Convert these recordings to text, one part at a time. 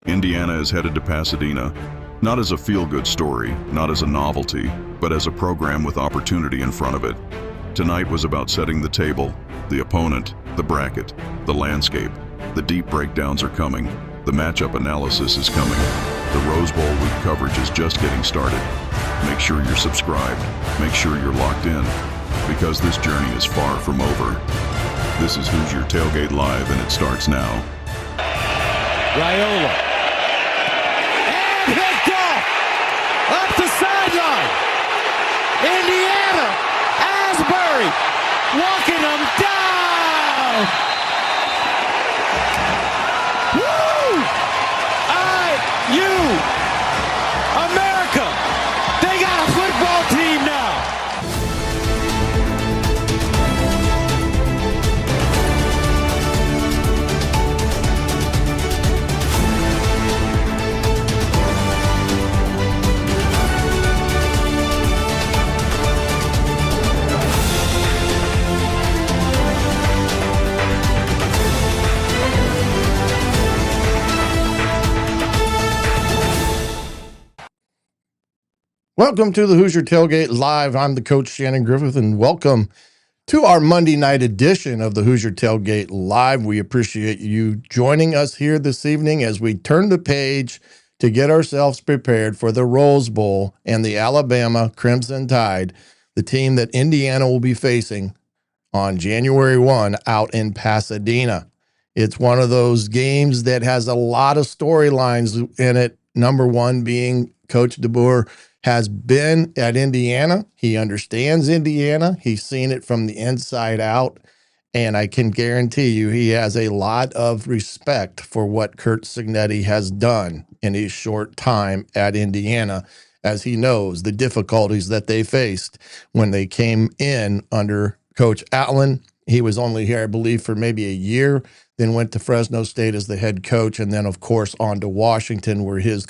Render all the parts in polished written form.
Indiana is headed to Pasadena, not as a feel-good story, not as a novelty, but as a program with opportunity in front of it. Tonight was about setting the table, the opponent, the bracket, the landscape. The deep breakdowns are coming. The matchup analysis is coming. The Rose Bowl week coverage is just getting started. Make sure you're subscribed. Make sure you're locked in, because this journey is far from over. This is Hoosier Tailgate Live, and it starts now. Raiola. And picked off! Up the sideline! Indiana! Asbury! Walking them down! Woo! IU! America! They got a football team now! Welcome to the Hoosier Tailgate Live. I'm the coach, Shannon Griffith, and welcome to our Monday night edition of the Hoosier Tailgate Live. We appreciate you joining us here this evening as we turn the page to get ourselves prepared for the Rose Bowl and the Alabama Crimson Tide, the team that Indiana will be facing on January 1 out in Pasadena. It's one of those games that has a lot of storylines in it, number one being Coach DeBoer has been at Indiana. He understands Indiana. He's seen it from the inside out. And I can guarantee you he has a lot of respect for what Curt Cignetti has done in his short time at Indiana, as he knows the difficulties that they faced when they came in under Coach Allen. He was only here, I believe, for maybe a year, then went to Fresno State as the head coach, and then, of course, on to Washington, where his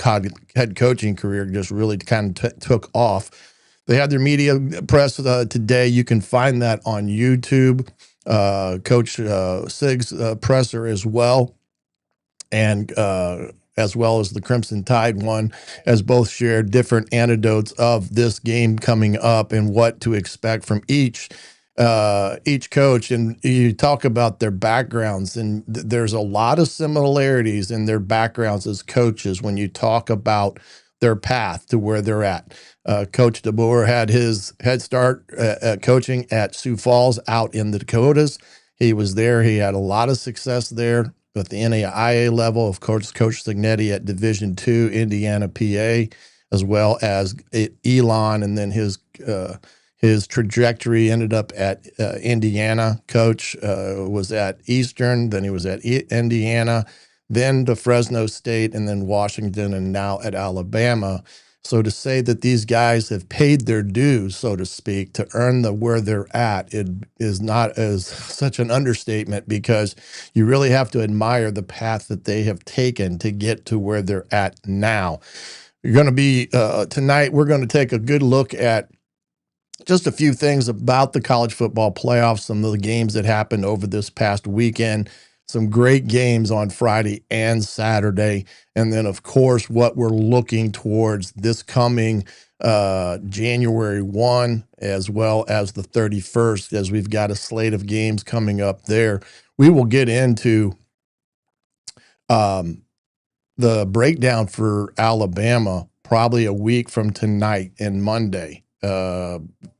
head coaching career just really kind of took off. They had their media press today. You can find that on YouTube. Coach Sig's presser as well, and as well as the Crimson Tide one, as both shared different anecdotes of this game coming up and what to expect from each coach. And you talk about their backgrounds, and there's a lot of similarities in their backgrounds as coaches when you talk about their path to where they're at. Coach DeBoer had his head start coaching at Sioux Falls out in the Dakotas. He was there. He had a lot of success there at the NAIA level. Of course, Coach Cignetti at Division II, Indiana, PA, as well as Elon, and then his trajectory ended up at Indiana. Coach was at Eastern, then he was at Indiana, then to Fresno State, and then Washington, and now at Alabama. So to say that these guys have paid their dues, so to speak, to earn where they're at, it is not as such an understatement, because you really have to admire the path that they have taken to get to where they're at now. You're going to be tonight, we're going to take a good look at just a few things about the college football playoffs, some of the games that happened over this past weekend, some great games on Friday and Saturday, and then, of course, what we're looking towards this coming January 1, as well as the 31st, as we've got a slate of games coming up there. We will get into the breakdown for Alabama probably a week from tonight and Monday.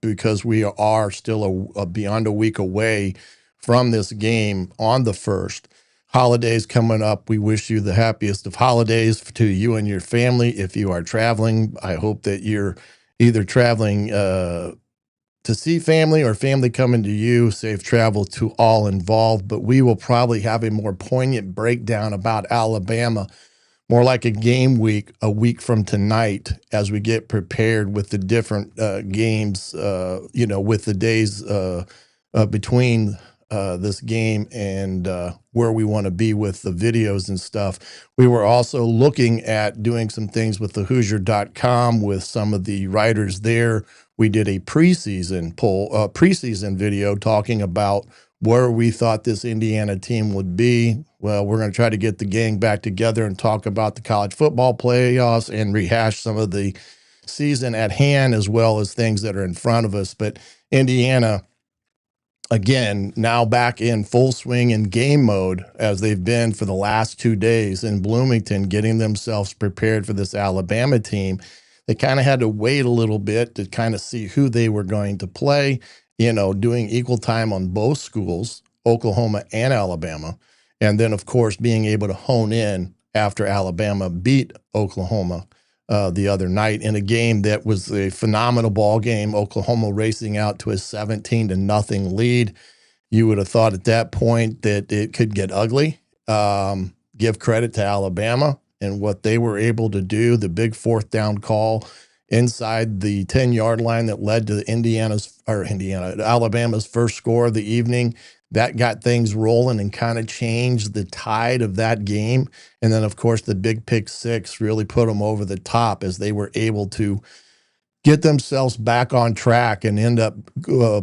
Because we are still beyond a week away from this game on the 1st. Holidays coming up. We wish you the happiest of holidays to you and your family. If you are traveling, I hope that you're either traveling to see family or family coming to you. Safe travel to all involved. But we will probably have a more poignant breakdown about Alabama, more like a game week, a week from tonight, as we get prepared with the different games, with the days between this game and where we want to be with the videos and stuff. We were also looking at doing some things with the Hoosier.com with some of the writers there. We did a preseason video talking about where we thought this Indiana team would be. Well, we're going to try to get the gang back together and talk about the college football playoffs and rehash some of the season at hand as well as things that are in front of us. But Indiana, again, now back in full swing and game mode as they've been for the last 2 days in Bloomington, getting themselves prepared for this Alabama team. They kind of had to wait a little bit to kind of see who they were going to play, doing equal time on both schools, Oklahoma and Alabama. And then, of course, being able to hone in after Alabama beat Oklahoma the other night in a game that was a phenomenal ball game. Oklahoma racing out to a 17-0 lead. You would have thought at that point that it could get ugly. Give credit to Alabama and what they were able to do. The big fourth down call inside the 10-yard line that led to Alabama's first score of the evening. That got things rolling and kind of changed the tide of that game. And then, of course, the big pick six really put them over the top as they were able to get themselves back on track and end up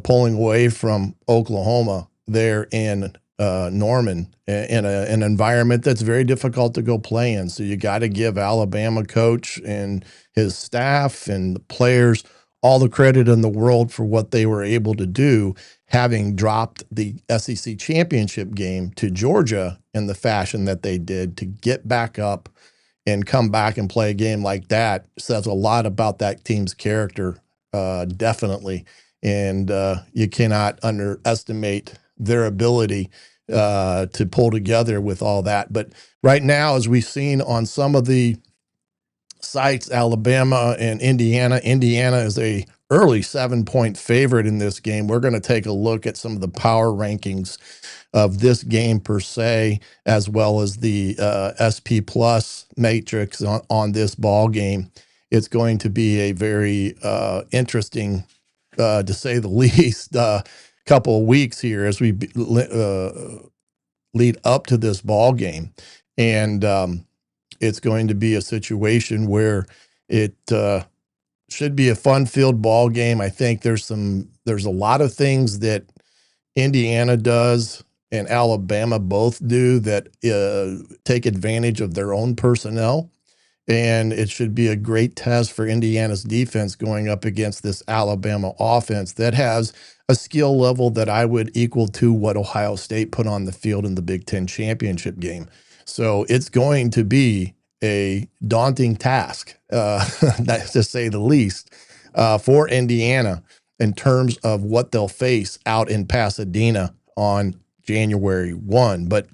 pulling away from Oklahoma there in Norman in an environment that's very difficult to go play in. So you got to give Alabama coach and his staff and the players all the credit in the world for what they were able to do, having dropped the SEC championship game to Georgia in the fashion that they did. To get back up and come back and play a game like that says a lot about that team's character, definitely. And you cannot underestimate their ability to pull together with all that. But right now, as we've seen on some of the sites, Alabama and Indiana is a early 7-point favorite in this game. We're going to take a look at some of the power rankings of this game per se, as well as the SP Plus matrix on this ball game. It's going to be a very interesting, to say the least, couple of weeks here as we lead up to this ball game. And it's going to be a situation where it should be a fun-filled ball game. I think there's a lot of things that Indiana does and Alabama both do that take advantage of their own personnel. And it should be a great test for Indiana's defense going up against this Alabama offense that has a skill level that I would equal to what Ohio State put on the field in the Big Ten championship game. So it's going to be a daunting task, to say the least, for Indiana in terms of what they'll face out in Pasadena on January 1. But,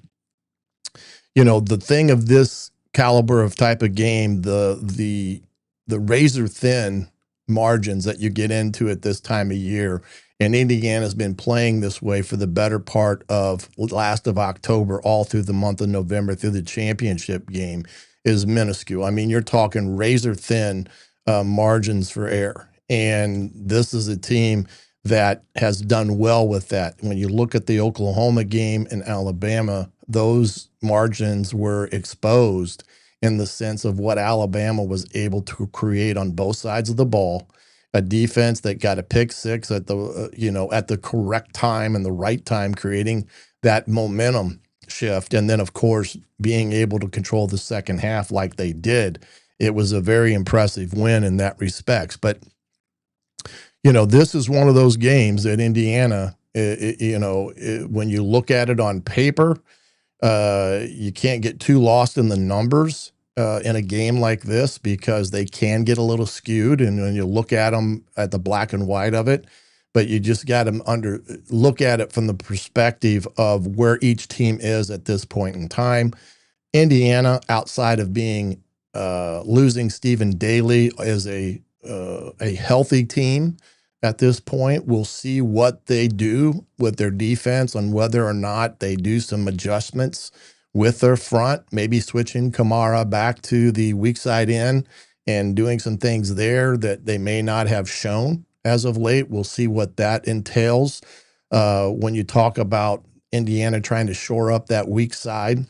the thing of this caliber of type of game, the razor thin margins that you get into at this time of year, and Indiana's been playing this way for the better part of last of October, all through the month of November, through the championship game, is minuscule. I mean, you're talking razor thin margins for error. And this is a team that has done well with that. When you look at the Oklahoma game and Alabama, those margins were exposed in the sense of what Alabama was able to create on both sides of the ball. A defense that got a pick six at the correct time and the right time, creating that momentum shift. And then, of course, being able to control the second half like they did. It was a very impressive win in that respect. But, this is one of those games that Indiana, when you look at it on paper, you can't get too lost in the numbers in a game like this, because they can get a little skewed. And when you look at them at the black and white of it, but you just got to look at it from the perspective of where each team is at this point in time. Indiana, outside of being losing Stephen Daly, is a healthy team at this point. We'll see what they do with their defense on whether or not they do some adjustments with their front, maybe switching Kamara back to the weak side in and doing some things there that they may not have shown as of late. We'll see what that entails when you talk about Indiana trying to shore up that weak side.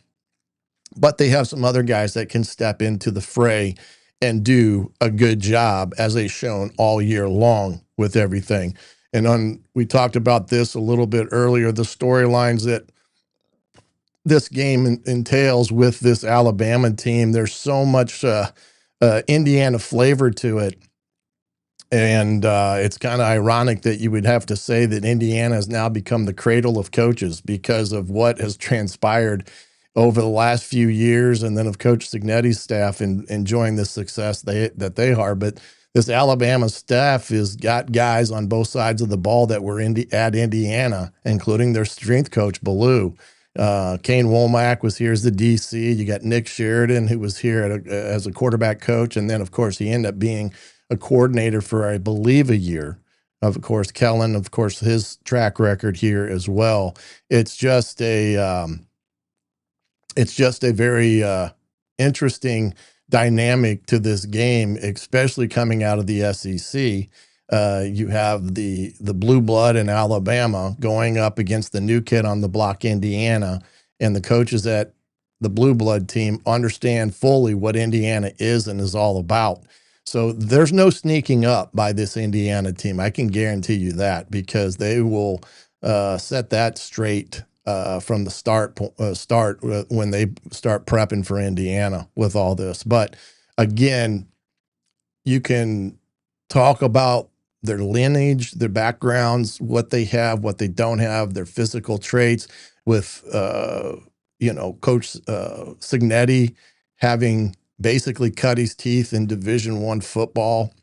But they have some other guys that can step into the fray and do a good job, as they've shown all year long with everything. And we talked about this a little bit earlier, the storylines that this game entails with this Alabama team. There's so much Indiana flavor to it. And it's kind of ironic that you would have to say that Indiana has now become the cradle of coaches because of what has transpired over the last few years, and then of Coach Signetti's staff in enjoying the success that they are. But this Alabama staff has got guys on both sides of the ball that were at Indiana, including their strength coach, Ballou. Kane Womack was here as the DC. You got Nick Sheridan, who was here as a quarterback coach. And then, of course, he ended up being a coordinator for, I believe, a year. Of course, Kellen, of course, his track record here as well. It's just a very interesting dynamic to this game, especially coming out of the SEC. You have the blue blood in Alabama going up against the new kid on the block, Indiana, and the coaches at the blue blood team understand fully what Indiana is and is all about. So there's no sneaking up by this Indiana team. I can guarantee you that, because they will set that straight from the start when they start prepping for Indiana with all this. But again, you can talk about their lineage, their backgrounds, what they have, what they don't have, their physical traits with, Coach Signetti having basically cut his teeth in Division I football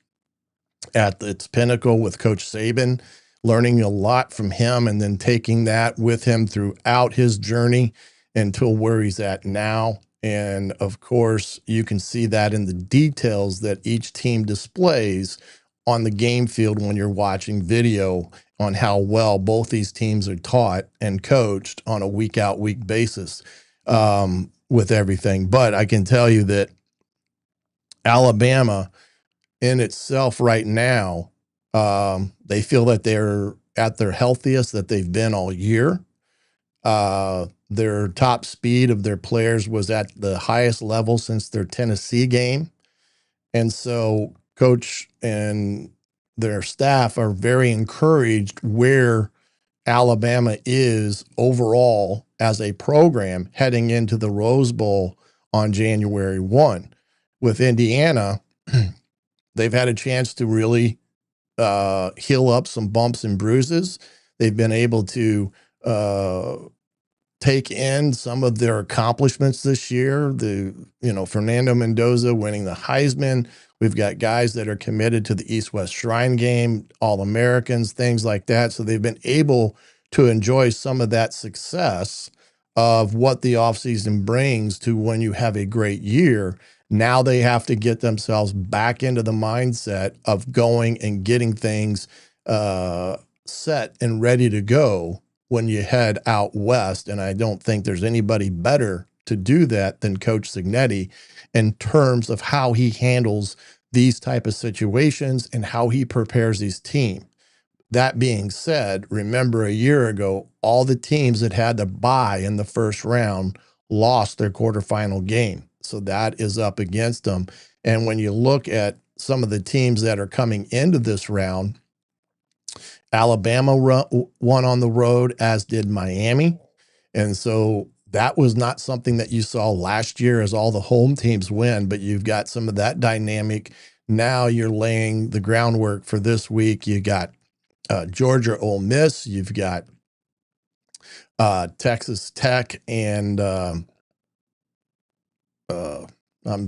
at its pinnacle with Coach Saban, learning a lot from him and then taking that with him throughout his journey until where he's at now. And of course, you can see that in the details that each team displays on the game field when you're watching video on how well both these teams are taught and coached on a week out, week basis with everything. But I can tell you that Alabama in itself right now, they feel that they're at their healthiest that they've been all year. Their top speed of their players was at the highest level since their Tennessee game. And so coach and their staff are very encouraged where Alabama is overall as a program heading into the Rose Bowl on January 1. With Indiana, they've had a chance to really heal up some bumps and bruises. They've been able to take in some of their accomplishments this year. Fernando Mendoza winning the Heisman. We've got guys that are committed to the East-West Shrine Game, All-Americans, things like that. So they've been able to enjoy some of that success of what the offseason brings to when you have a great year. Now they have to get themselves back into the mindset of going and getting things set and ready to go when you head out west. And I don't think there's anybody better to do that than Coach Signetti in terms of how he handles these type of situations and how he prepares his team. That being said, remember a year ago, all the teams that had to bye in the first round lost their quarterfinal game. So that is up against them. And when you look at some of the teams that are coming into this round, Alabama won on the road, as did Miami. And so that was not something that you saw last year as all the home teams win, but you've got some of that dynamic. Now you're laying the groundwork for this week. You got Georgia, Ole Miss. You've got Texas Tech and I'm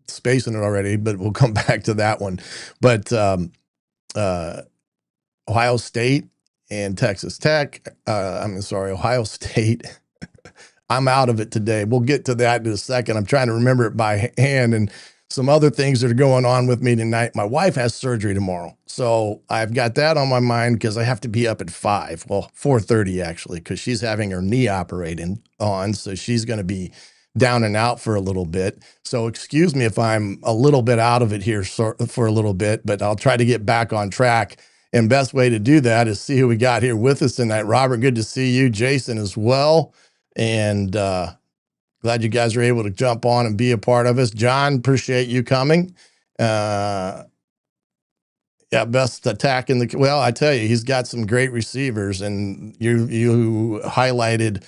spacing it already, but we'll come back to that one. But Ohio State and Texas Tech. Ohio State. I'm out of it today. We'll get to that in a second. I'm trying to remember it by hand and some other things that are going on with me tonight. My wife has surgery tomorrow. So I've got that on my mind because I have to be up at 5. Well, 4:30 actually, because she's having her knee operated on. So she's going to be down and out for a little bit. So excuse me if I'm a little bit out of it here for a little bit, but I'll try to get back on track. And best way to do that is see who we got here with us tonight. Robert, good to see you. Jason as well. And glad you guys are able to jump on and be a part of us. John, appreciate you coming. Yeah, best attack in the well. I tell you, he's got some great receivers, and you highlighted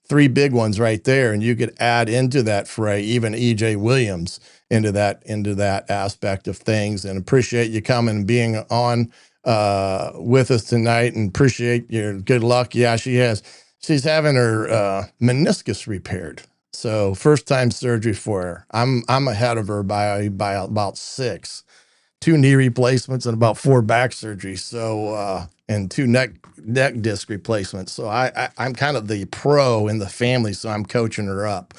three big ones right there, and you could add into that fray even EJ Williams into that aspect of things. And appreciate you coming and being on with us tonight, and appreciate your good luck. Yeah, she's having her meniscus repaired. So first time surgery for her. I'm ahead of her by about 6. 2 knee replacements and about 4 back surgeries. So, and 2 neck disc replacements. So I'm kind of the pro in the family. So I'm coaching her up,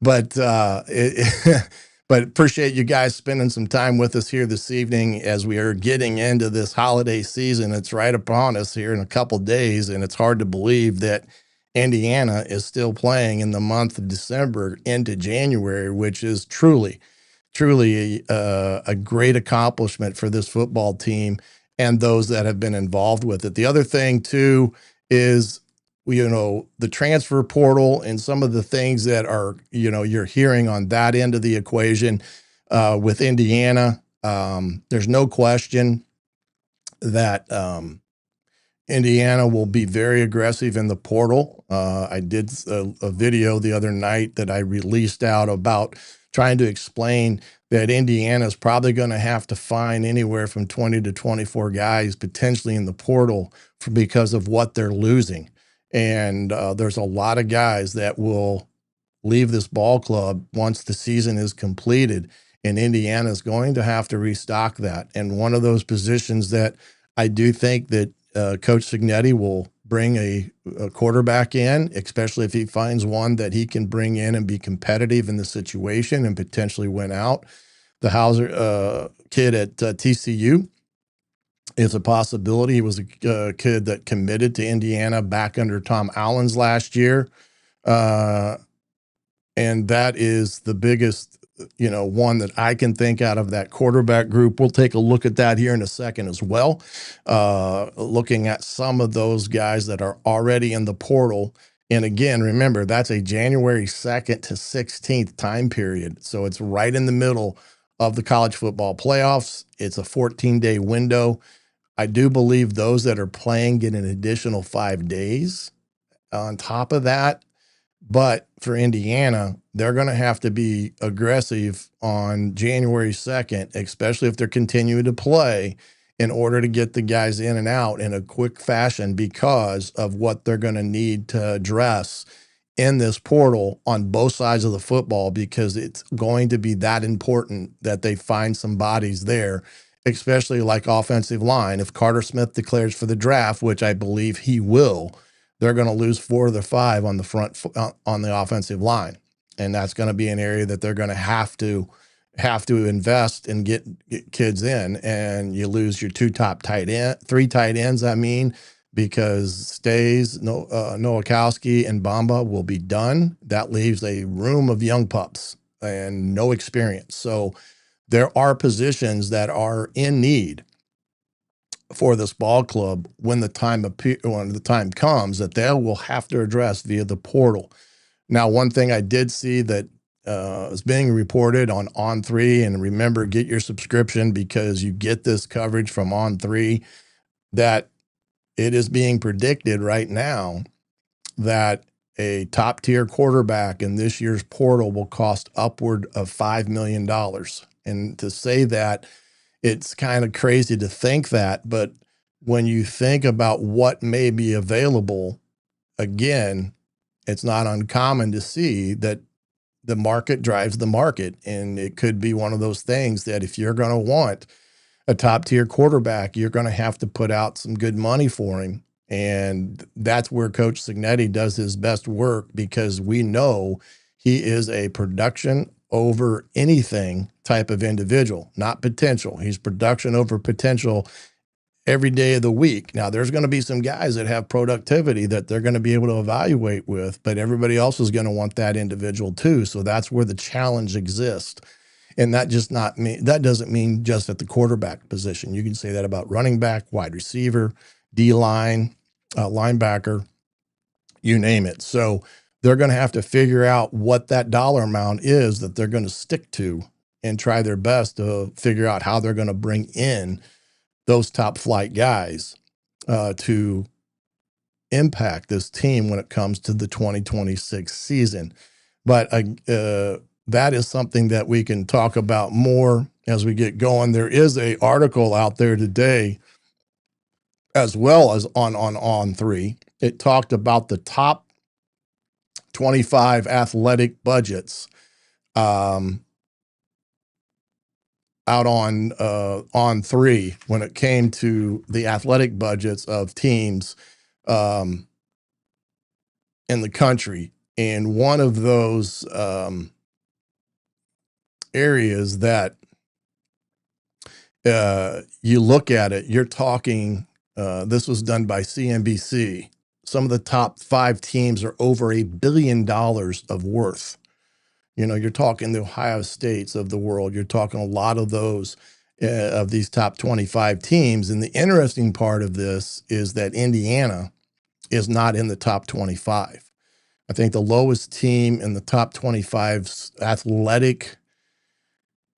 but, but appreciate you guys spending some time with us here this evening as we are getting into this holiday season. It's right upon us here in a couple days. And it's hard to believe that Indiana is still playing in the month of December into January, which is truly a great accomplishment for this football team and those that have been involved with it. The other thing too is, the transfer portal and some of the things that are, you're hearing on that end of the equation with Indiana. There's no question that Indiana will be very aggressive in the portal. I did a video the other night that I released out about trying to explain that Indiana is probably going to have to find anywhere from 20 to 24 guys potentially in the portal because of what they're losing. And there's a lot of guys that will leave this ball club once the season is completed, and Indiana is going to have to restock that. And one of those positions that I do think that Coach Signetti will bring a quarterback in, especially if he finds one that he can bring in and be competitive in the situation and potentially win out. The Hauser kid at TCU is a possibility. He was a kid that committed to Indiana back under Tom Allen's last year. And that is the biggest, one that I can think out of that quarterback group. We'll take a look at that here in a second as well. Looking at some of those guys that are already in the portal. And again, remember, that's a January 2nd to 16th time period. So it's right in the middle of the college football playoffs. It's a 14-day window. I do believe those that are playing get an additional 5 days on top of that. But for Indiana, they're going to have to be aggressive on January 2nd, especially if they're continuing to play, in order to get the guys in and out in a quick fashion because of what they're going to need to address in this portal on both sides of the football, because it's going to be that important that they find some bodies there, especially like offensive line. If Carter Smith declares for the draft, which I believe he will, they're going to lose 4 of their 5 on the front on the offensive line. And that's going to be an area that they're going to have to invest and get kids in. And you lose your 3 tight ends, because Stays, Nowakowski, and Bamba will be done. That leaves a room of young pups and no experience. So there are positions that are in need for this ball club when the time comes that they will have to address via the portal. Now, one thing I did see that is being reported on On3, and remember, get your subscription because you get this coverage from On3, that it is being predicted right now that a top-tier quarterback in this year's portal will cost upward of $5 million. And to say that, it's kind of crazy to think that, but when you think about what may be available, again, it's not uncommon to see that the market drives the market. And it could be one of those things that if you're going to want a top-tier quarterback, you're going to have to put out some good money for him. And that's where Coach Signetti does his best work, because we know he is a production over anything type of individual, not potential. He's production over potential every day of the week. Now, there's going to be some guys that have productivity that they're going to be able to evaluate with, but everybody else is going to want that individual too. So that's where the challenge exists. And that doesn't mean just at the quarterback position. You can say that about running back, wide receiver, D-line, linebacker, you name it. So they're going to have to figure out what that dollar amount is that they're going to stick to and try their best to figure out how they're going to bring in those top flight guys to impact this team when it comes to the 2026 season. But that is something that we can talk about more as we get going. There is a article out there today, as well as on 3. It talked about the top 25 athletic budgets out on 3 when it came to the athletic budgets of teams in the country. And one of those areas that you look at it, you're talking, this was done by CNBC. Some of the top 5 teams are over $1 billion of worth. You know, you're talking the Ohio States of the world. You're talking a lot of those of these top 25 teams. And the interesting part of this is that Indiana is not in the top 25. I think the lowest team in the top 25's athletic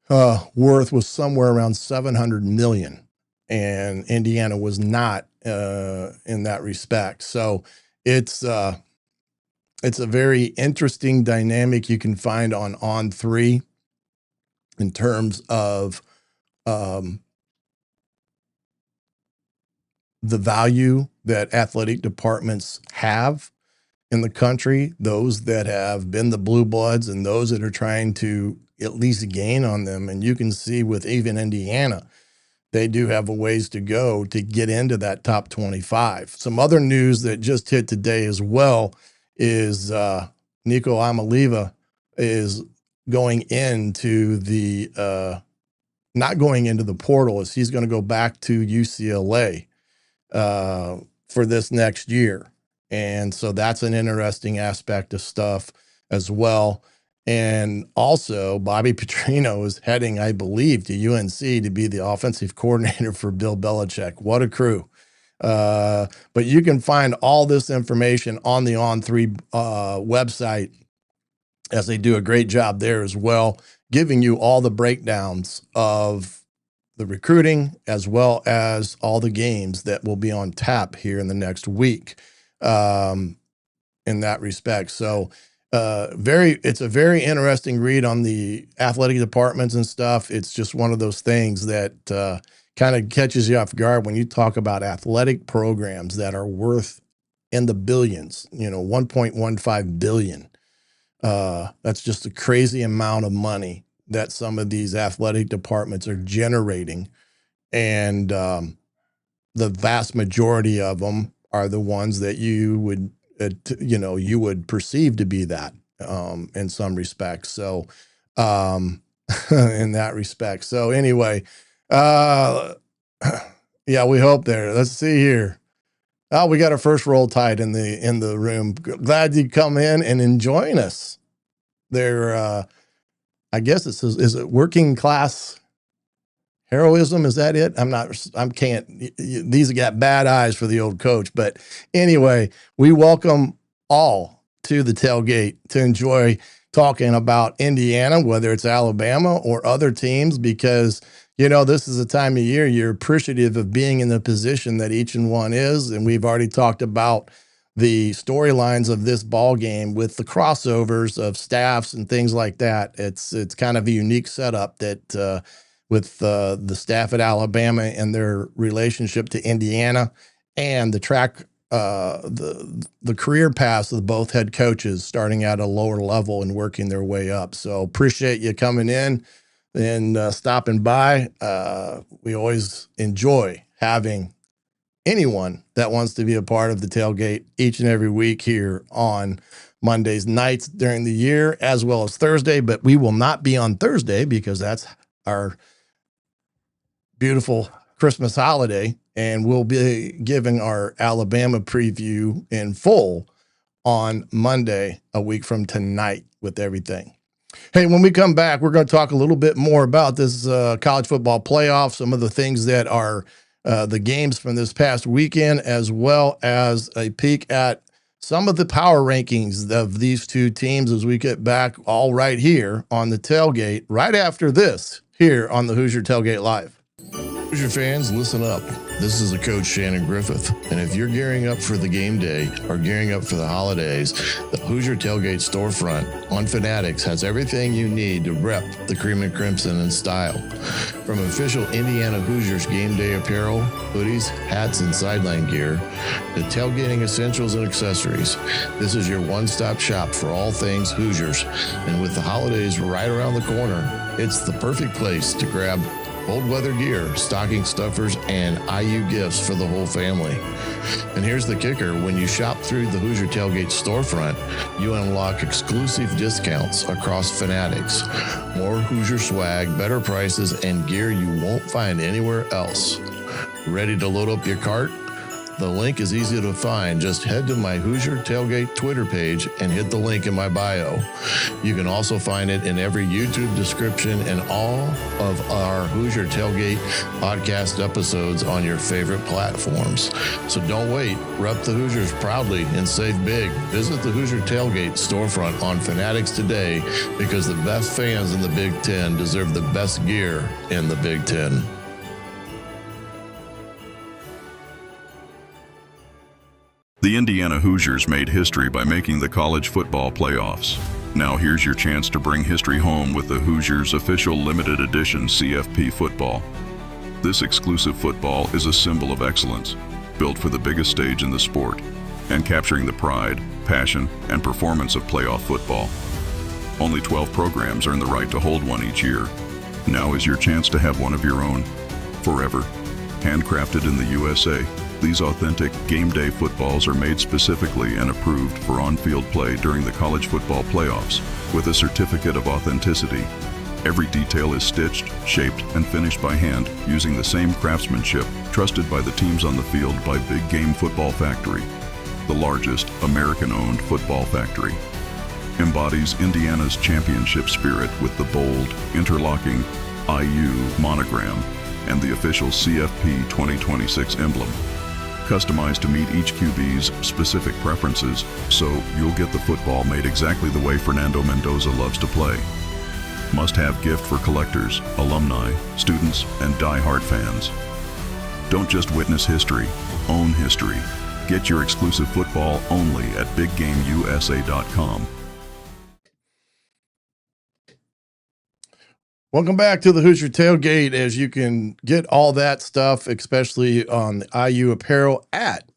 worth was somewhere around 700 million, and Indiana was not in that respect. So it's a very interesting dynamic you can find on 3 in terms of the value that athletic departments have in the country, those that have been the blue bloods and those that are trying to at least gain on them. And you can see with even Indiana, they do have a ways to go to get into that top 25. Some other news that just hit today as well is Nico Amaliva is going into the not going into the portal, as he's going to go back to UCLA for this next year. And so that's an interesting aspect of stuff as well. And also, Bobby Petrino is heading, I believe, to UNC to be the offensive coordinator for Bill Belichick. What a crew. But you can find all this information on the On3 website, as they do a great job there as well, giving you all the breakdowns of the recruiting as well as all the games that will be on tap here in the next week in that respect. So it's a very interesting read on the athletic departments and stuff. It's just one of those things that kind of catches you off guard when you talk about athletic programs that are worth in the billions, 1.15 billion. That's just a crazy amount of money that some of these athletic departments are generating. And the vast majority of them are the ones that you would perceive to be that in some respects. So in that respect. So anyway, yeah, we hope there. Let's see here. Oh, we got our first Roll Tide in the room. Glad you come in and enjoying us. There, I guess is it working class heroism? Is that it? These have got bad eyes for the old coach. But anyway, we welcome all to the tailgate to enjoy talking about Indiana, whether it's Alabama or other teams, because, this is a time of year you're appreciative of being in the position that each and one is. And we've already talked about the storylines of this ball game with the crossovers of staffs and things like that. It's kind of a unique setup that with the staff at Alabama and their relationship to Indiana, and the track, the career paths of both head coaches starting at a lower level and working their way up. So appreciate you coming in and stopping by. We always enjoy having anyone that wants to be a part of the tailgate each and every week here on Mondays nights during the year, as well as Thursday. But we will not be on Thursday because that's our beautiful Christmas holiday, and we'll be giving our Alabama preview in full on Monday, a week from tonight, with everything. Hey, when we come back, we're going to talk a little bit more about this college football playoff, some of the things that are the games from this past weekend, as well as a peek at some of the power rankings of these two teams as we get back, all right here on the tailgate, right after this, here on the Hoosier Tailgate Live. Hoosier fans, listen up. This is the coach Shannon Griffith, and if you're gearing up for the game day or gearing up for the holidays, the Hoosier Tailgate storefront on Fanatics has everything you need to rep the cream and crimson in style. From official Indiana Hoosiers game day apparel, hoodies, hats, and sideline gear, to tailgating essentials and accessories, this is your one-stop shop for all things Hoosiers. And with the holidays right around the corner, it's the perfect place to grab cold weather gear, stocking stuffers, and IU gifts for the whole family. And here's the kicker. When you shop through the Hoosier Tailgate storefront, you unlock exclusive discounts across Fanatics. More Hoosier swag, better prices, and gear you won't find anywhere else. Ready to load up your cart? The link is easy to find. Just head to my Hoosier Tailgate Twitter page and hit the link in my bio. You can also find it in every YouTube description and all of our Hoosier Tailgate podcast episodes on your favorite platforms. So don't wait. Rep the Hoosiers proudly and save big. Visit the Hoosier Tailgate storefront on Fanatics today, because the best fans in the Big Ten deserve the best gear in the Big Ten. The Indiana Hoosiers made history by making the college football playoffs. Now here's your chance to bring history home with the Hoosiers official limited edition CFP football. This exclusive football is a symbol of excellence, built for the biggest stage in the sport, and capturing the pride, passion, and performance of playoff football. Only 12 programs earn the right to hold one each year. Now is your chance to have one of your own, forever. Handcrafted in the USA, these authentic game day footballs are made specifically and approved for on-field play during the college football playoffs with a certificate of authenticity. Every detail is stitched, shaped, and finished by hand using the same craftsmanship trusted by the teams on the field by Big Game Football Factory, the largest American-owned football factory. Embodies Indiana's championship spirit with the bold, interlocking IU monogram and the official CFP 2026 emblem. Customized to meet each QB's specific preferences, so you'll get the football made exactly the way Fernando Mendoza loves to play. Must-have gift for collectors, alumni, students, and die-hard fans. Don't just witness history, own history. Get your exclusive football only at BigGameUSA.com. Welcome back to the Hoosier Tailgate, as you can get all that stuff, especially on the IU apparel, at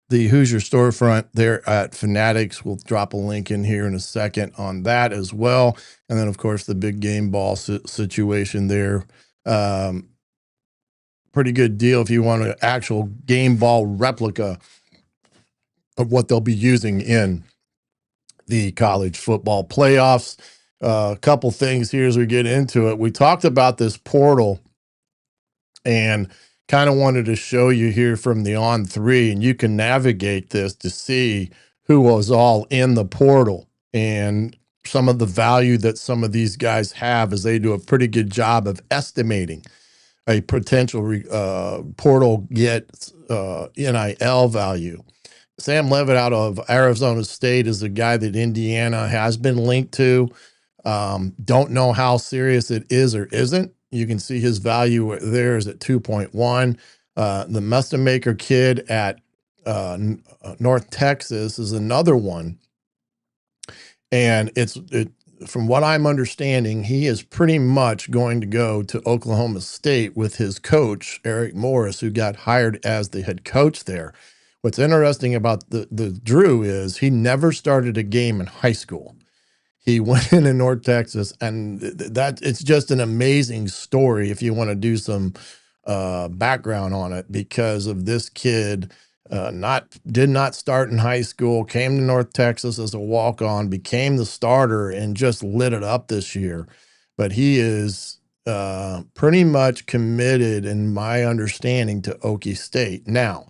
the Hoosier storefront there at Fanatics. We'll drop a link in here in a second on that as well. And then, of course, the big game ball situation there. Pretty good deal if you want an actual game ball replica of what they'll be using in the college football playoffs. A couple things here as we get into it. We talked about this portal and kind of wanted to show you here from the On3, and you can navigate this to see who was all in the portal and some of the value that some of these guys have, as they do a pretty good job of estimating a potential portal get NIL value. Sam Levitt out of Arizona State is a guy that Indiana has been linked to. Don't know how serious it is or isn't. You can see his value there is at 2.1. The Mustamaker kid at North Texas is another one. And from what I'm understanding, he is pretty much going to go to Oklahoma State with his coach, Eric Morris, who got hired as the head coach there. What's interesting about the Drew is he never started a game in high school. He went in North Texas, and that it's just an amazing story if you want to do some background on it, because of this kid did not start in high school, came to North Texas as a walk-on, became the starter, and just lit it up this year. But he is pretty much committed, in my understanding, to Okie State. Now,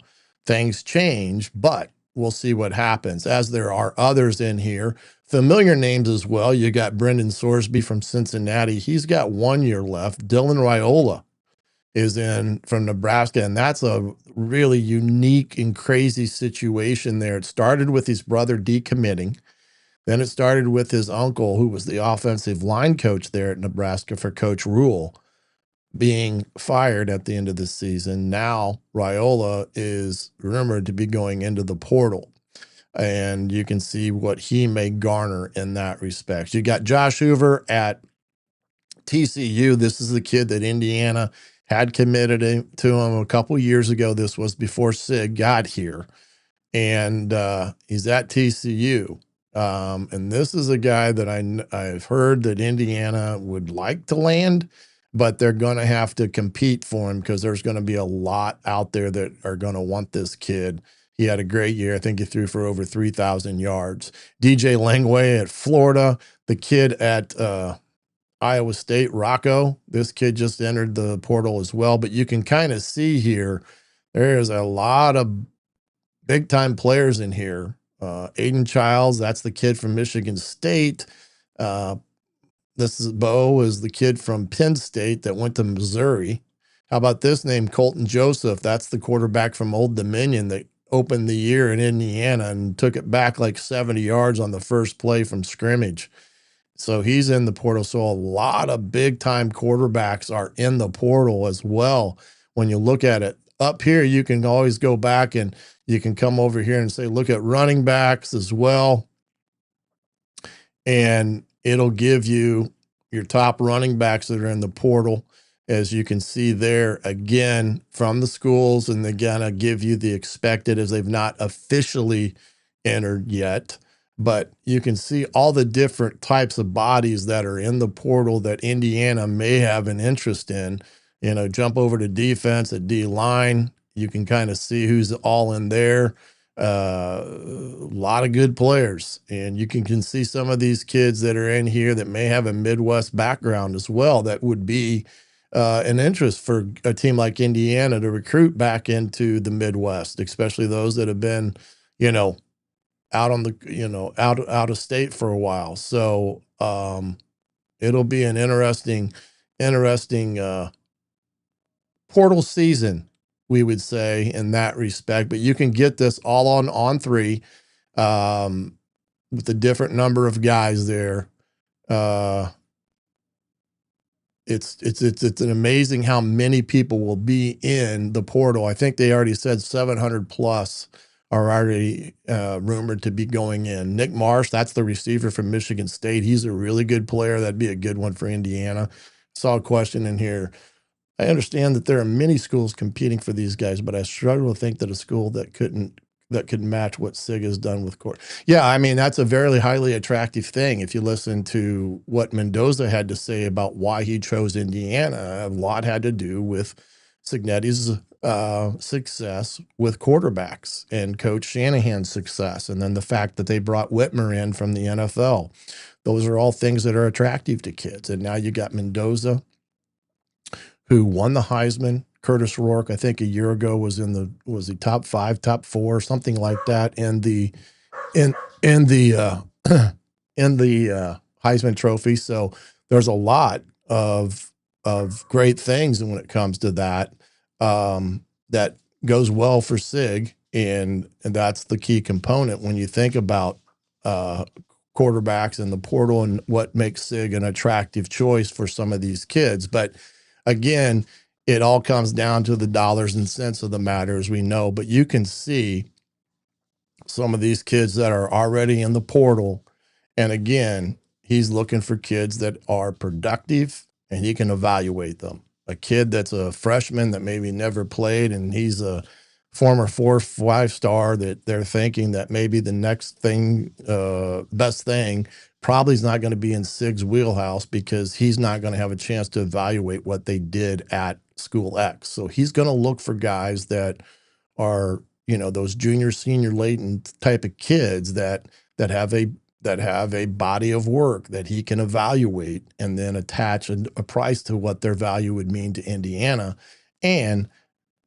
things change, but we'll see what happens, as there are others in here. Familiar names as well. You got Brendan Sorsby from Cincinnati. He's got 1 year left. Dylan Raiola is in from Nebraska, and that's a really unique and crazy situation there. It started with his brother decommitting. Then it started with his uncle, who was the offensive line coach there at Nebraska for Coach Rule. being fired at the end of the season. Now Raiola is rumored to be going into the portal, and you can see what he may garner in that respect. You got Josh Hoover at TCU. This is the kid that Indiana had committed to him a couple years ago. This was before Sig got here, and he's at TCU. And this is a guy that I've heard that Indiana would like to land, but they're going to have to compete for him because there's going to be a lot out there that are going to want this kid. He had a great year. I think he threw for over 3,000 yards. DJ Langway at Florida, the kid at Iowa State, Rocco. This kid just entered the portal as well, but you can kind of see here, there's a lot of big time players in here. Aiden Childs, that's the kid from Michigan State. This is Bo, is the kid from Penn State that went to Missouri. How about this name, Colton Joseph? That's the quarterback from Old Dominion that opened the year in Indiana and took it back like 70 yards on the first play from scrimmage. So he's in the portal. So a lot of big time quarterbacks are in the portal as well. When you look at it up here, you can always go back and you can come over here and say, look at running backs as well. And it'll give you your top running backs that are in the portal, as you can see there again from the schools. And they're going to give you the expected, as they've not officially entered yet. But you can see all the different types of bodies that are in the portal that Indiana may have an interest in. You know, jump over to defense at D line. You can kind of see who's all in there. A lot of good players. And you can see some of these kids that are in here that may have a Midwest background as well. That would be an interest for a team like Indiana to recruit back into the Midwest, especially those that have been, you know, out on the, you know, out of state for a while. So it'll be an interesting portal season, we would say, in that respect. But you can get this all on three with the different number of guys there. It's an amazing how many people will be in the portal. I think they already said 700 plus are already rumored to be going in. Nick Marsh, that's the receiver from Michigan State. He's a really good player. That'd be a good one for Indiana. Saw a question in here. I understand that there are many schools competing for these guys, but I struggle to think that a school that could match what SIG has done with Court. Yeah, I mean, that's a very highly attractive thing. If you listen to what Mendoza had to say about why he chose Indiana, a lot had to do with Signetti's success with quarterbacks and Coach Shanahan's success, and then the fact that they brought Whitmer in from the NFL. Those are all things that are attractive to kids. And now you got Mendoza, who won the Heisman. Curtis Rourke, I think a year ago, was the top 5, top 4, something like that in the Heisman Trophy. So there's a lot of great things when it comes to that. That goes well for SIG, and that's the key component when you think about quarterbacks in the portal and what makes SIG an attractive choice for some of these kids. But again, it all comes down to the dollars and cents of the matter, as we know. But you can see some of these kids that are already in the portal, and again, he's looking for kids that are productive and he can evaluate them. A kid that's a freshman that maybe never played, and he's a former 4 or 5 star that they're thinking that maybe the next thing, best thing, probably is not going to be in SIG's wheelhouse, because he's not going to have a chance to evaluate what they did at school X. So he's going to look for guys that are, you know, those junior, senior, latent type of kids that have a body of work that he can evaluate and then attach a price to what their value would mean to Indiana. And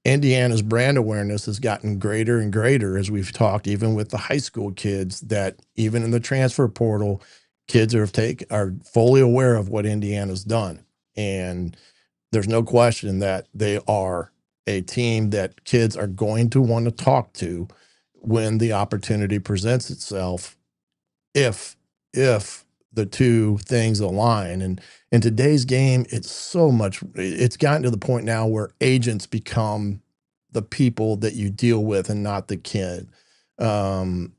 Indiana's brand awareness has gotten greater and greater, as we've talked, even with the high school kids, that even in the transfer portal, kids are fully aware of what Indiana's done. And there's no question that they are a team that kids are going to want to talk to when the opportunity presents itself, if the two things align. And in today's game, it's gotten to the point now where agents become the people that you deal with and not the kid, in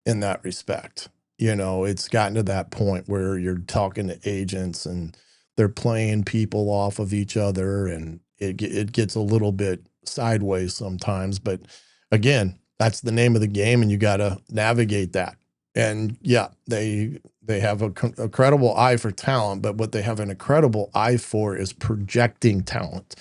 that respect. It's gotten to that point where you're talking to agents and they're playing people off of each other, and it gets a little bit sideways sometimes. But again, that's the name of the game, and you got to navigate that. And yeah, they have a credible eye for talent, but what they have an incredible eye for is projecting talent.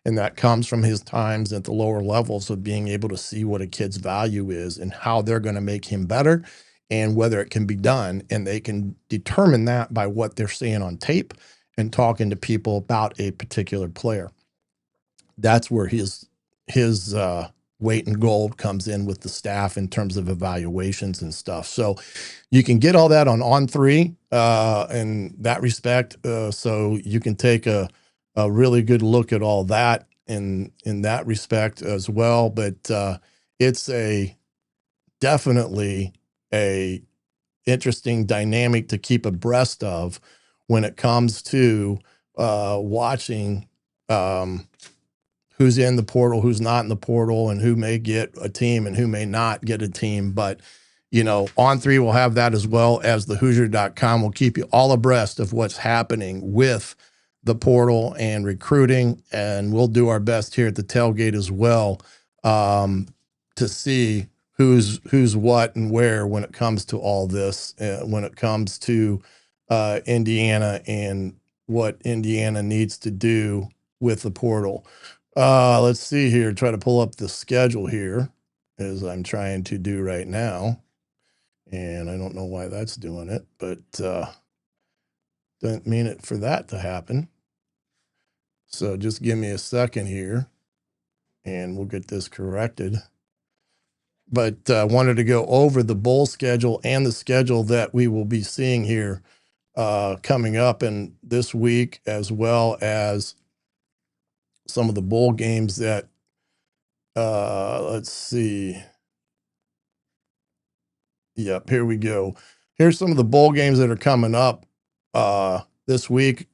And that comes from his times at the lower levels of being able to see what a kid's value is and how they're going to make him better and whether it can be done. And they can determine that by what they're seeing on tape and talking to people about a particular player. That's where his weight and gold comes in with the staff in terms of evaluations and stuff. So you can get all that on On3 in that respect. So you can take a really good look at all that in that respect as well. But it's definitely a interesting dynamic to keep abreast of when it comes to watching who's in the portal, who's not in the portal, and who may get a team and who may not get a team. But, On3 will have that, as well as the Hoosier.com will keep you all abreast of what's happening with the portal and recruiting. And we'll do our best here at the tailgate as well to see who's what and where when it comes to all this, when it comes to Indiana and what Indiana needs to do with the portal. Let's see here. Try to pull up the schedule here, as I'm trying to do right now. And I don't know why that's doing it, but didn't mean it for that to happen. So just give me a second here and we'll get this corrected. But I wanted to go over the bowl schedule and the schedule that we will be seeing here coming up in this week, as well as some of the bowl games that, let's see. Yep, here we go. Here's some of the bowl games that are coming up this week.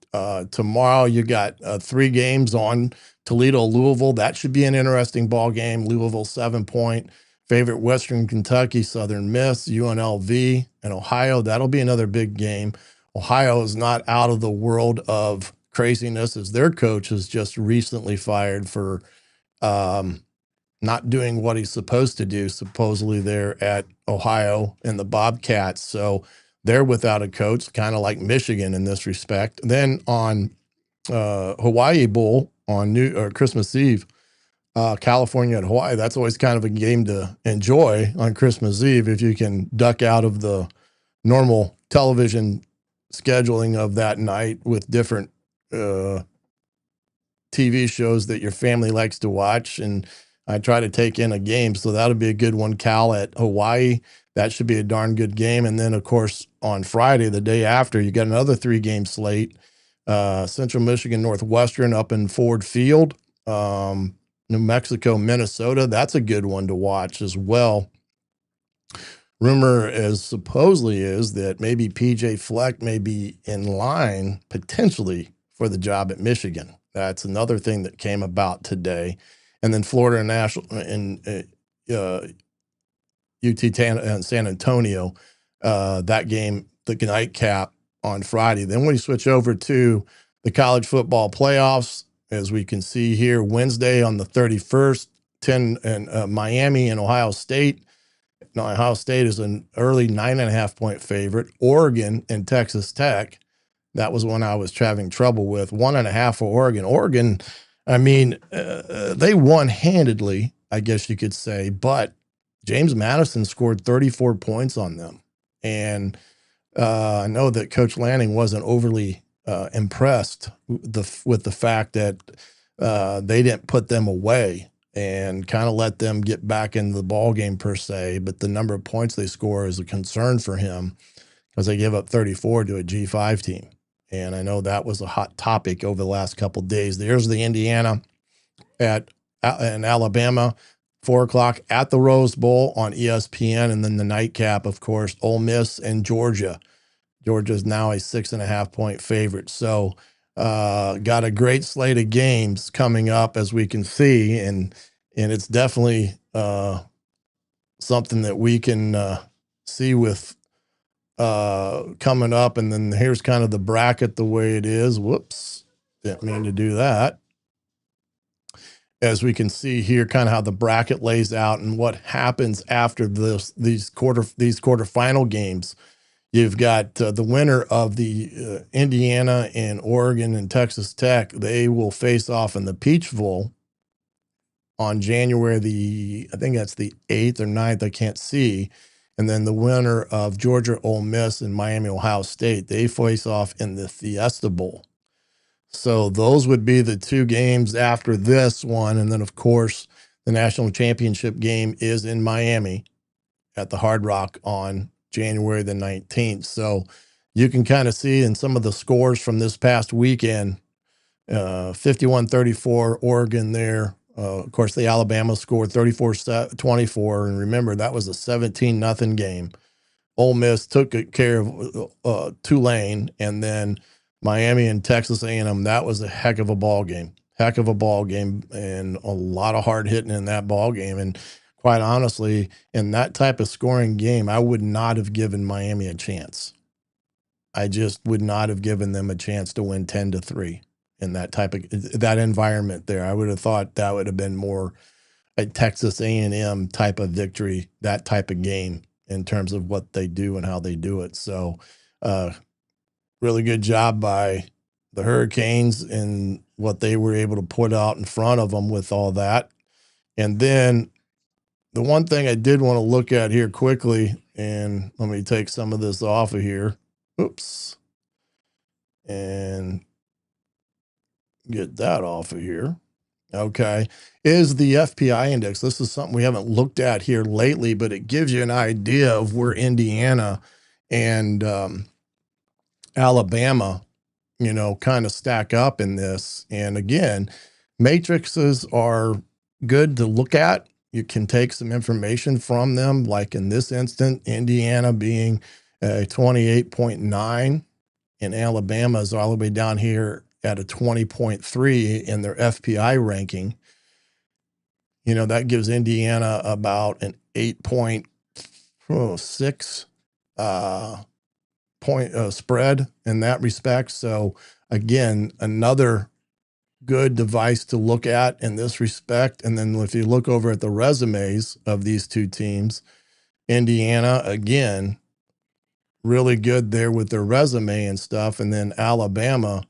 Tomorrow you got 3 games on Toledo, Louisville. That should be an interesting ball game. Louisville 7-point favorite, Western Kentucky, Southern Miss, UNLV, and Ohio. That'll be another big game. Ohio is not out of the world of craziness, as their coach has just recently fired for not doing what he's supposed to do, supposedly there at Ohio and the Bobcats. So they're without a coach, kind of like Michigan in this respect. Then on Hawaii Bowl on Christmas Eve, California and Hawaii, that's always kind of a game to enjoy on Christmas Eve if you can duck out of the normal television scheduling of that night with different TV shows that your family likes to watch. And I try to take in a game, so that'll be a good one. Cal at Hawaii, that should be a darn good game. And then, of course, on Friday, the day after, you got another 3-game slate. Central Michigan, Northwestern up in Ford Field. New Mexico, Minnesota, that's a good one to watch as well. Rumor supposedly is that maybe PJ Fleck may be in line potentially for the job at Michigan. That's another thing that came about today. And then Florida National and UT and San Antonio, that game, the nightcap on Friday. Then we switch over to the college football playoffs, as we can see here, Wednesday on the 31st, 10 and Miami and Ohio State. Now, Ohio State is an early 9.5-point favorite. Oregon and Texas Tech. That was one I was having trouble with. 1.5 for Oregon. Oregon, I mean, they won handedly, I guess you could say, but James Madison scored 34 points on them. And I know that Coach Lanning wasn't overly impressed with the fact that they didn't put them away and kind of let them get back into the ball game per se. But the number of points they score is a concern for him, because they give up 34 to a G5 team. And I know that was a hot topic over the last couple of days. There's the Indiana in Alabama, 4:00 at the Rose Bowl on ESPN. And then the nightcap, of course, Ole Miss and Georgia. Georgia's now a 6.5-point favorite. So got a great slate of games coming up, as we can see, and it's definitely something that we can see with coming up. And then here's kind of the bracket the way it is. Whoops, didn't mean to do that. As we can see here, kind of how the bracket lays out and what happens after these quarterfinal games. You've got the winner of the Indiana and Oregon and Texas Tech. They will face off in the Peach Bowl on January I think that's the 8th or 9th, I can't see. And then the winner of Georgia Ole Miss and Miami Ohio State, they face off in the Fiesta Bowl. So those would be the two games after this one. And then, of course, the national championship game is in Miami at the Hard Rock on January the 19th. So you can kind of see in some of the scores from this past weekend, 51-34 Oregon there. Of course, the Alabama scored 34-24. And remember, that was a 17-0 game. Ole Miss took care of Tulane, and then Miami and Texas A&M, that was a heck of a ball game. And a lot of hard hitting in that ball game. And quite honestly, in that type of scoring game, I would not have given Miami a chance. I just would not have given them a chance to win 10-3 in that environment there. I would have thought that would have been more a Texas A&M type of victory, that type of game in terms of what they do and how they do it. So, really good job by the Hurricanes and what they were able to put out in front of them with all that. And then the one thing I did want to look at here quickly, and let me take some of this off of here. Oops. And get that off of here. Okay. Is the FPI index. This is something we haven't looked at here lately, but it gives you an idea of where Indiana and Alabama, kind of stack up in this. And again, matrices are good to look at. You can take some information from them, like in this instant, Indiana being 28.9, and Alabama is all the way down here at a 20.3 in their FPI ranking. That gives Indiana about an 8.6 point spread in that respect. So again, another good device to look at in this respect. And then if you look over at the resumes of these two teams, Indiana, again, really good there with their resume and stuff. And then Alabama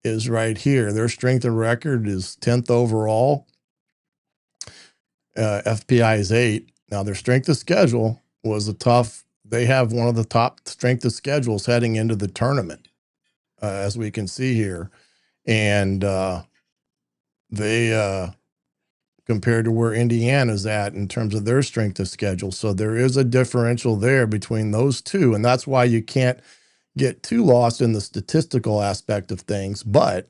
is right here. Their strength of record is 10th overall. FPI is 8. Now their strength of schedule was they have one of the top strength of schedules heading into the tournament, as we can see here. And they compared to where Indiana's at in terms of their strength of schedule. So there is a differential there between those two. And that's why you can't get too lost in the statistical aspect of things. But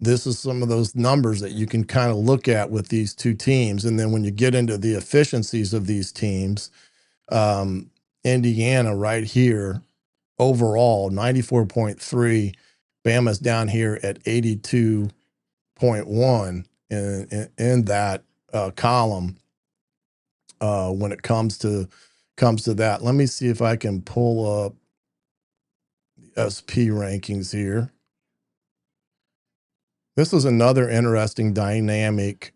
this is some of those numbers that you can kind of look at with these two teams. And then when you get into the efficiencies of these teams, Indiana right here, overall, 94.3. Bama's down here at 82.1 in that column when it comes to that. Let me see if I can pull up the SP rankings here. This is another interesting dynamic.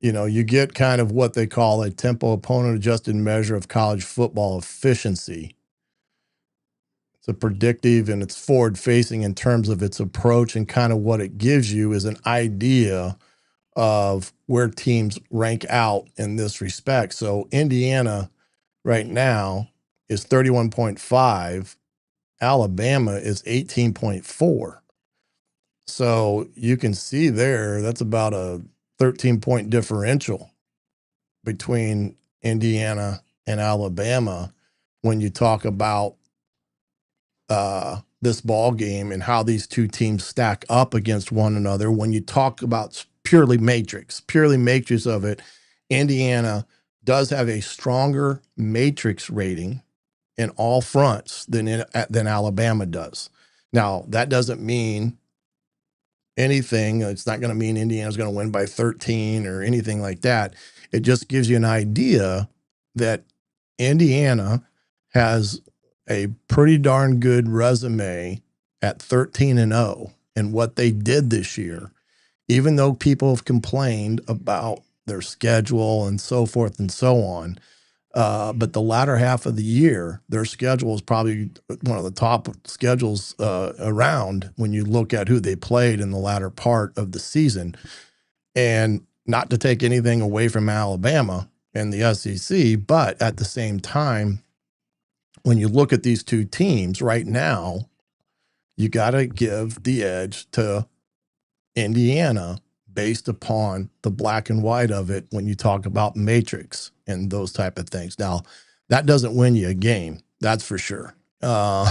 You get kind of what they call a tempo opponent adjusted measure of college football efficiency. It's a predictive and it's forward facing in terms of its approach, and kind of what it gives you is an idea of where teams rank out in this respect. So Indiana right now is 31.5. Alabama is 18.4. So you can see there, that's about a 13-point differential between Indiana and Alabama when you talk about this ball game and how these two teams stack up against one another. When you talk about purely matrix of it, Indiana does have a stronger matrix rating in all fronts than Alabama does. Now, that doesn't mean anything. It's not going to mean Indiana's going to win by 13 or anything like that. It just gives you an idea that Indiana has a pretty darn good resume at 13-0 and what they did this year, even though people have complained about their schedule and so forth and so on. But the latter half of the year, their schedule is probably one of the top schedules around when you look at who they played in the latter part of the season. And not to take anything away from Alabama and the SEC, but at the same time, when you look at these two teams right now, you got to give the edge to Indiana based upon the black and white of it when you talk about matrix and those type of things. Now, that doesn't win you a game, that's for sure. And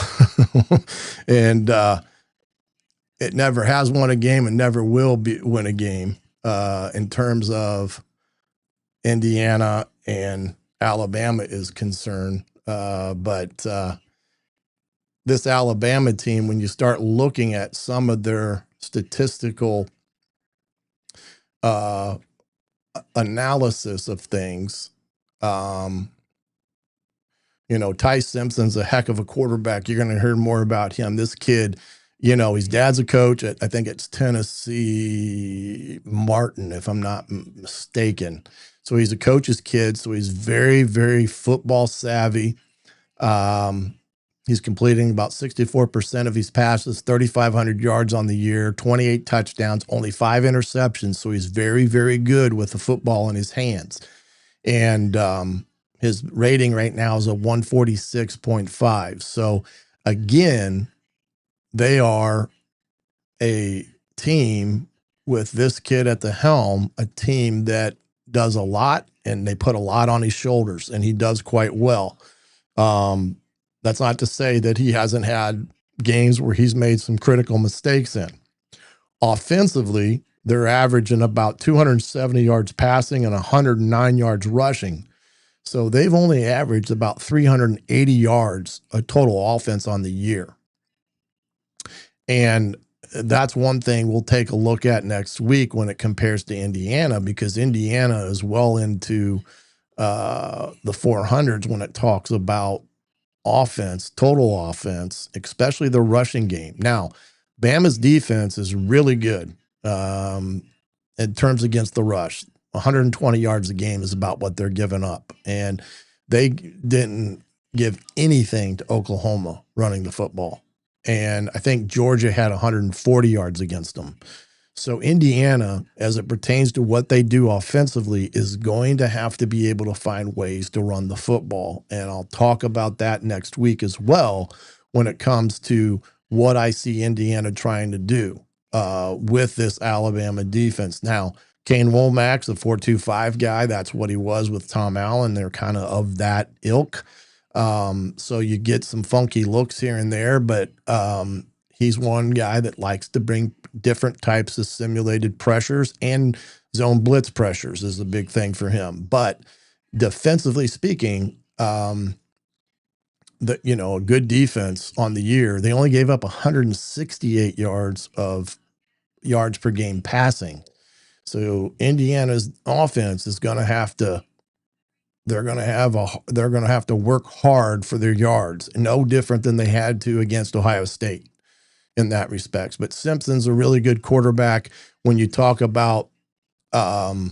it never has won a game and never will win a game in terms of Indiana and Alabama is concerned. But this Alabama team, when you start looking at some of their statistical analysis of things, Ty Simpson's a heck of a quarterback. You're going to hear more about him. This kid, his dad's a coach at, I think it's Tennessee Martin, if I'm not mistaken. So he's a coach's kid. So he's very, very football savvy. He's completing about 64% of his passes, 3,500 yards on the year, 28 touchdowns, only 5 interceptions. So he's very, very good with the football in his hands. And his rating right now is a 146.5. So again, they are a team with this kid at the helm, a team that does a lot and they put a lot on his shoulders, and he does quite well. That's not to say that he hasn't had games where he's made some critical mistakes in. Offensively, they're averaging about 270 yards passing and 109 yards rushing. So they've only averaged about 380 yards of total offense on the year. And that's one thing we'll take a look at next week when it compares to Indiana, because Indiana is well into the 400s when it talks about offense, total offense, especially the rushing game. Now, Bama's defense is really good in terms against the rush. 120 yards a game is about what they're giving up. And they didn't give anything to Oklahoma running the football. And I think Georgia had 140 yards against them. So Indiana, as it pertains to what they do offensively, is going to have to be able to find ways to run the football. And I'll talk about that next week as well when it comes to what I see Indiana trying to do with this Alabama defense. Now, Kane Womack's a 4.25 guy. That's what he was with Tom Allen. They're kind of that ilk. So you get some funky looks here and there, but he's one guy that likes to bring different types of simulated pressures, and zone blitz pressures is a big thing for him. But defensively speaking, a good defense on the year, they only gave up 168 yards per game passing. So Indiana's offense is going to have to, they're going to have to work hard for their yards, no different than they had to against Ohio State in that respects. But Simpson's a really good quarterback. When you talk about the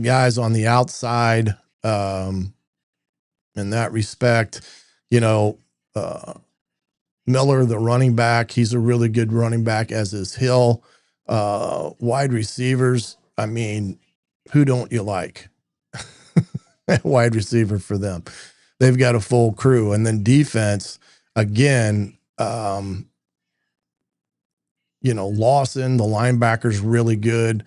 guys on the outside in that respect, Miller, the running back, he's a really good running back, as is Hill. Wide receivers, I mean, who don't you like? Wide receiver for them. They've got a full crew. And then defense, again, Lawson, the linebacker's really good.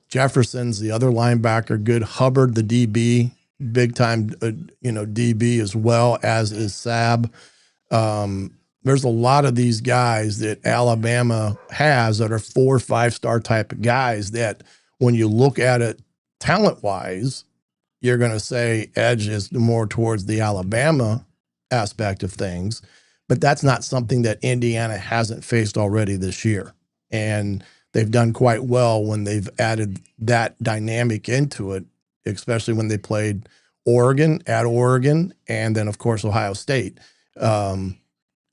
Jefferson's the other linebacker, good. Hubbard, the DB, big time, DB as well, as is Sab. There's a lot of these guys that Alabama has that are 4 or 5 star type of guys that when you look at it talent-wise, you're going to say edge is more towards the Alabama aspect of things, but that's not something that Indiana hasn't faced already this year. And they've done quite well when they've added that dynamic into it, especially when they played Oregon, and then, of course, Ohio State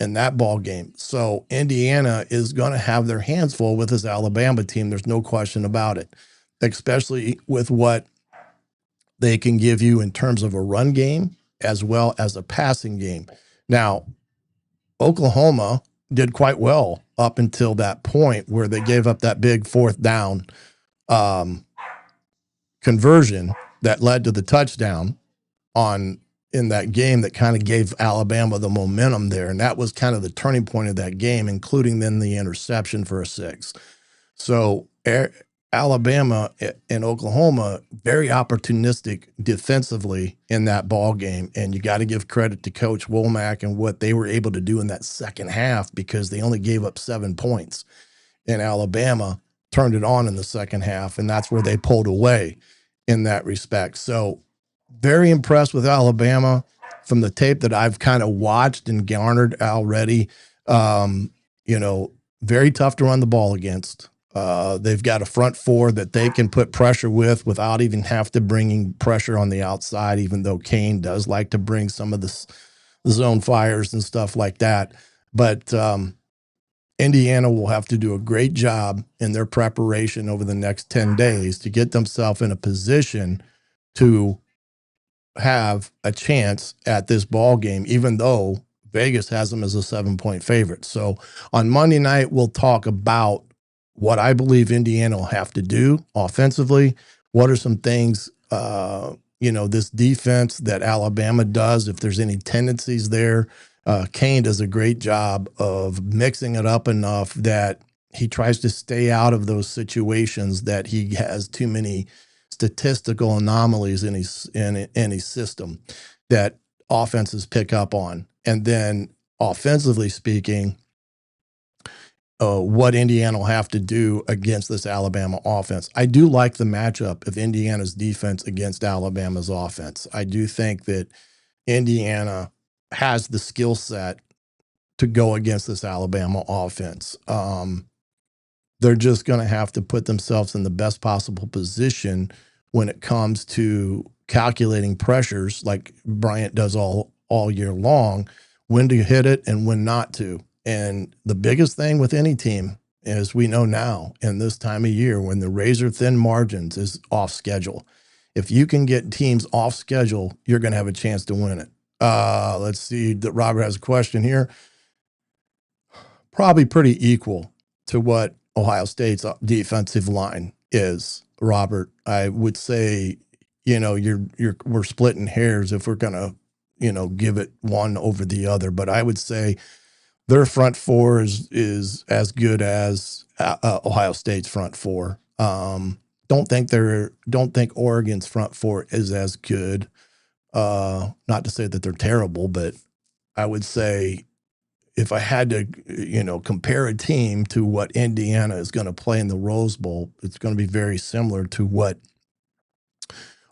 in that ball game. So Indiana is going to have their hands full with this Alabama team. There's no question about it, especially with what they can give you in terms of a run game as well as a passing game. Now, Oklahoma did quite well up until that point where they gave up that big fourth down conversion that led to the touchdown in that game that kind of gave Alabama the momentum there. And that was kind of the turning point of that game, including then the interception for a 6. So Alabama and Oklahoma, very opportunistic defensively in that ball game. And you got to give credit to Coach Womack and what they were able to do in that second half, because they only gave up 7 points. And Alabama turned it on in the second half, and that's where they pulled away in that respect. So very impressed with Alabama from the tape that I've kind of watched and garnered already. Very tough to run the ball against. They've got a front four that they can put pressure with without even have to bringing pressure on the outside, even though Kane does like to bring some of the zone fires and stuff like that. But Indiana will have to do a great job in their preparation over the next 10 days to get themselves in a position to have a chance at this ball game, even though Vegas has them as a 7-point favorite. So on Monday night, we'll talk about what I believe Indiana will have to do offensively. What are some things, this defense that Alabama does, if there's any tendencies there. Kane does a great job of mixing it up enough that he tries to stay out of those situations that he has too many statistical anomalies in his system that offenses pick up on. And then offensively speaking, what Indiana will have to do against this Alabama offense. I do like the matchup of Indiana's defense against Alabama's offense. I do think that Indiana has the skill set to go against this Alabama offense. They're just going to have to put themselves in the best possible position when it comes to calculating pressures like Bryant does all year long, when to hit it and when not to. And the biggest thing with any team, as we know now in this time of year, when the razor thin margins is off schedule, if you can get teams off schedule, you're going to have a chance to win it. Let's see that Robert has a question here. Probably pretty equal to what Ohio State's defensive line is, Robert. I would say, we're splitting hairs if we're going to, give it one over the other. But I would say their front four is as good as Ohio State's front four. Don't think Oregon's front four is as good. Not to say that they're terrible, but I would say if I had to, compare a team to what Indiana is going to play in the Rose Bowl, it's going to be very similar to what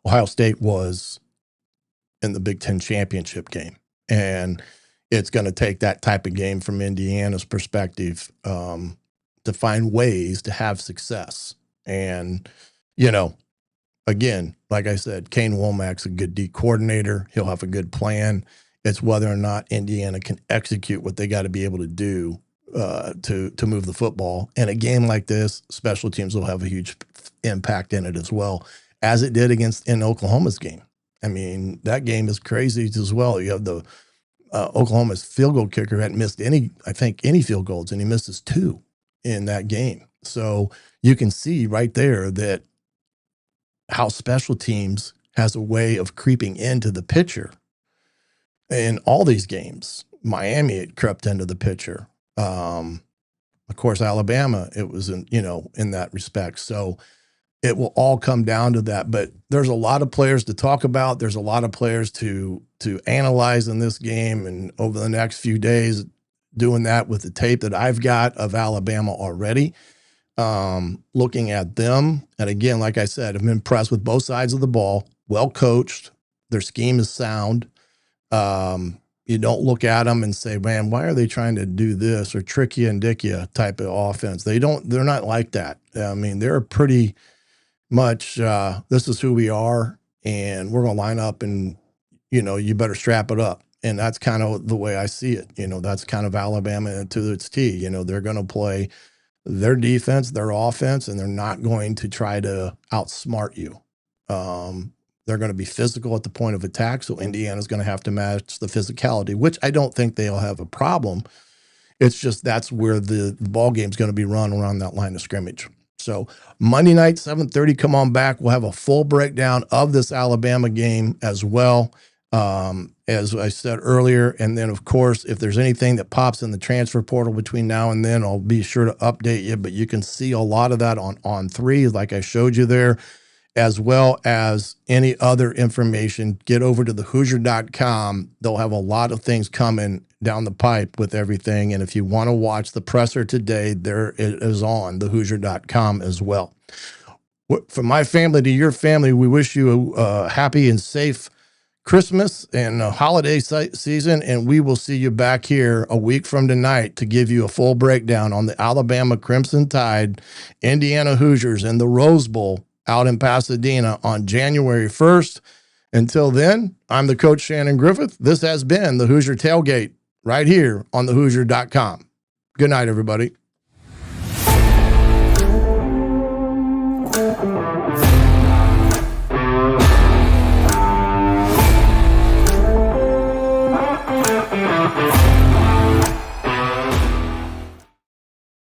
Ohio State was in the Big Ten championship game. And it's going to take that type of game from Indiana's perspective to find ways to have success. And, again, like I said, Kane Womack's a good D coordinator. He'll have a good plan. It's whether or not Indiana can execute what they got to be able to do to move the football. And a game like this, special teams will have a huge impact in it as well, as it did in Oklahoma's game. I mean, that game is crazy as well. You have the Oklahoma's field goal kicker hadn't missed any field goals, and he misses 2 in that game. So you can see right there that how special teams has a way of creeping into the picture in all these games. Miami, it crept into the picture. Of course, Alabama, it was in that respect. So it will all come down to that. But there's a lot of players to talk about. There's a lot of players to analyze in this game. And over the next few days, doing that with the tape that I've got of Alabama already, looking at them. And again, like I said, I'm impressed with both sides of the ball, well coached. Their scheme is sound. You don't look at them and say, man, why are they trying to do this or trick you and dick you type of offense? They're not like that. I mean, they're pretty much, this is who we are and we're going to line up and, you better strap it up. And that's kind of the way I see it. That's kind of Alabama to its T. They're going to play their defense, their offense, and they're not going to try to outsmart you. They're going to be physical at the point of attack, so Indiana's going to have to match the physicality, which I don't think they'll have a problem. It's just that's where the ball game's going to be run around that line of scrimmage. So Monday night, 7:30, come on back. We'll have a full breakdown of this Alabama game as well, as I said earlier. And then, of course, if there's anything that pops in the transfer portal between now and then, I'll be sure to update you. But you can see a lot of that on 3, like I showed you there, as well as any other information. Get over to the Hoosier.com. They'll have a lot of things coming down the pipe with everything. And if you want to watch the presser today, there it is on the Hoosier.com as well. From my family to your family, we wish you a happy and safe Christmas and a holiday season, and we will see you back here a week from tonight to give you a full breakdown on the Alabama Crimson Tide, Indiana Hoosiers, and the Rose Bowl out in Pasadena on January 1st. Until then, I'm the coach Shannon Griffith. This has been the Hoosier Tailgate right here on the Hoosier.com. Good night, everybody.